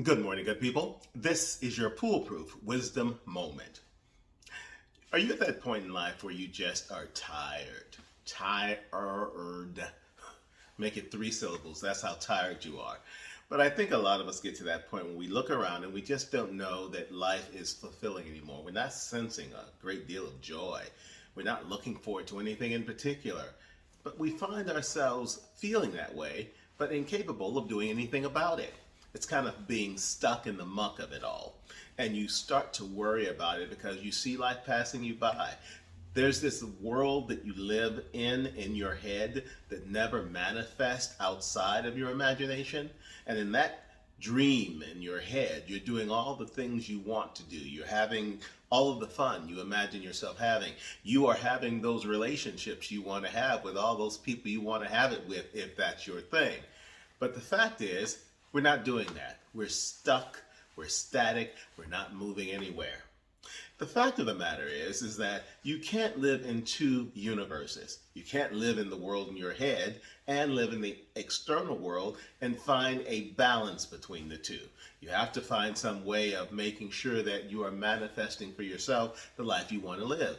Good morning, good people. This is your Poolproof Wisdom Moment. Are you at that point in life where you just are tired? Tired. Make it 3 syllables. That's how tired you are. But I think a lot of us get to that point when we look around and we just don't know that life is fulfilling anymore. We're not sensing a great deal of joy. We're not looking forward to anything in particular. But we find ourselves feeling that way, but incapable of doing anything about it. It's kind of being stuck in the muck of it all. And you start to worry about it because you see life passing you by. There's this world that you live in your head that never manifests outside of your imagination. And in that dream in your head, you're doing all the things you want to do. You're having all of the fun you imagine yourself having. You are having those relationships you want to have with all those people you want to have it with, if that's your thing. But the fact is, we're not doing that. We're stuck, we're static, we're not moving anywhere. The fact of the matter is that you can't live in 2 universes. You can't live in the world in your head and live in the external world and find a balance between the 2. You have to find some way of making sure that you are manifesting for yourself the life you want to live.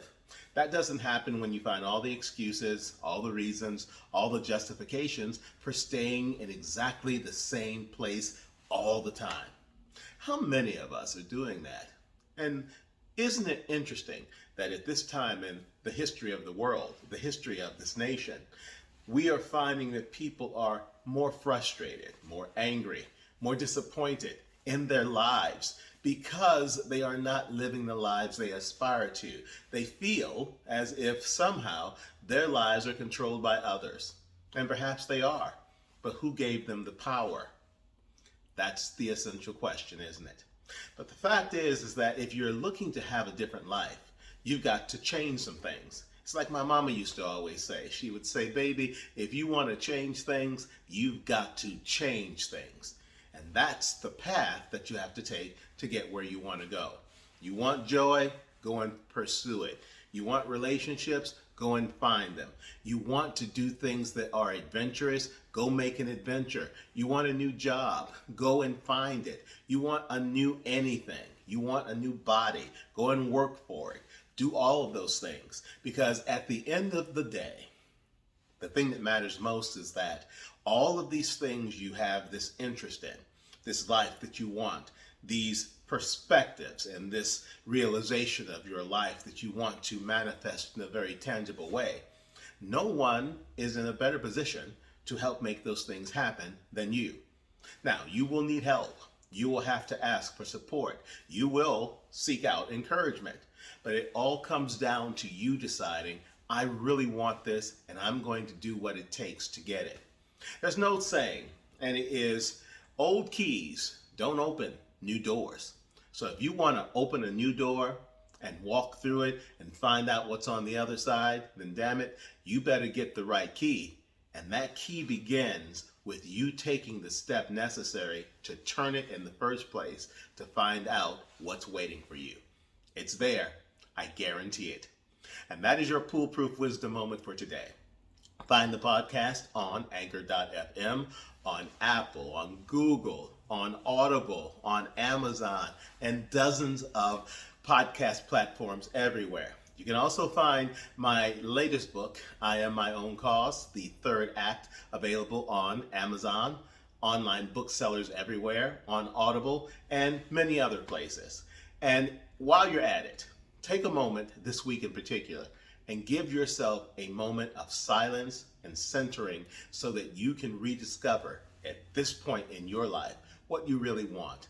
That doesn't happen when you find all the excuses, all the reasons, all the justifications for staying in exactly the same place all the time. How many of us are doing that? And isn't it interesting that at this time in the history of the world, the history of this nation, we are finding that people are more frustrated, more angry, more disappointed in their lives because they are not living the lives they aspire to. They feel as if somehow their lives are controlled by others. And perhaps they are. But who gave them the power? That's the essential question, isn't it? But the fact is that if you're looking to have a different life, you've got to change some things. It's like my mama used to always say. She would say, baby, if you want to change things, you've got to change things. And that's the path that you have to take to get where you want to go. You want joy? Go and pursue it. You want relationships? Go and find them. You want to do things that are adventurous? Go make an adventure. You want a new job? Go and find it. You want a new anything? You want a new body? Go and work for it. Do all of those things. Because at the end of the day, the thing that matters most is that all of these things you have this interest in, this life that you want, these perspectives and this realization of your life that you want to manifest in a very tangible way, no one is in a better position to help make those things happen than you. Now, you will need help. You will have to ask for support. You will seek out encouragement. But it all comes down to you deciding, I really want this, and I'm going to do what it takes to get it. There's an old saying, and it is, old keys don't open new doors. So if you want to open a new door and walk through it and find out what's on the other side, then damn it, you better get the right key. And that key begins with you taking the step necessary to turn it in the first place to find out what's waiting for you. It's there. I guarantee it. And that is your Poolproof Wisdom Moment for today. Find the podcast on Anchor.fm, on Apple, on Google, on Audible, on Amazon, and dozens of podcast platforms everywhere. You can also find my latest book, I Am My Own Cause, the 3rd act, available on Amazon, online booksellers everywhere, on Audible, and many other places. And while you're at it, take a moment this week in particular and give yourself a moment of silence and centering so that you can rediscover at this point in your life what you really want.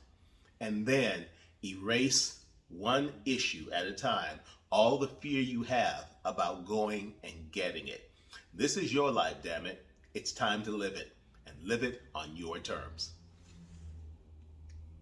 And then erase one issue at a time, all the fear you have about going and getting it. This is your life, damn it. It's time to live it, and live it on your terms.